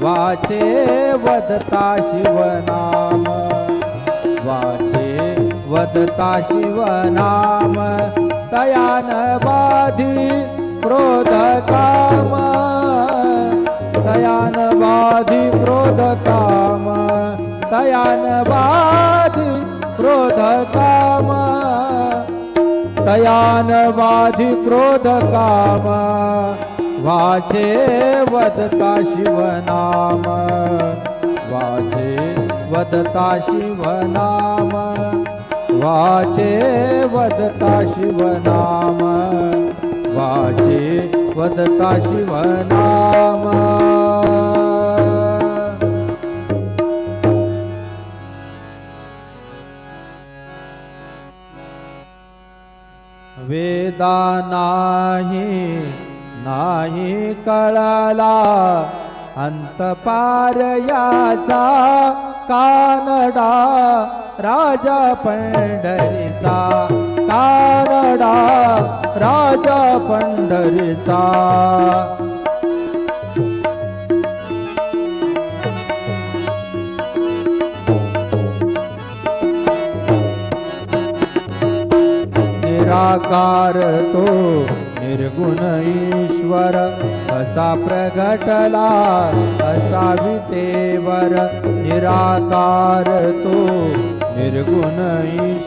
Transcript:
वाचे वदता शिवनाम वाचे वदता शिवनाम तयान बाधी क्रोध काम तयान बाधी क्रोध काम तयान बाधी क्रोध काम तयान बाधी क्रोध काम वाचे वदता शिवनाम वाचे वदता शिवनाम वाचे वदता शिवनाम वाचे वदता शिवनाम वेदा नाही कळला अंत पार याचा कानडा राजा पंढरीचा कानडा राजा पंढरीचा निराकार तो निर्गुण ईश्वर असा प्रगटला असा विटेवर निराकार तो निर्गुण ईश्वर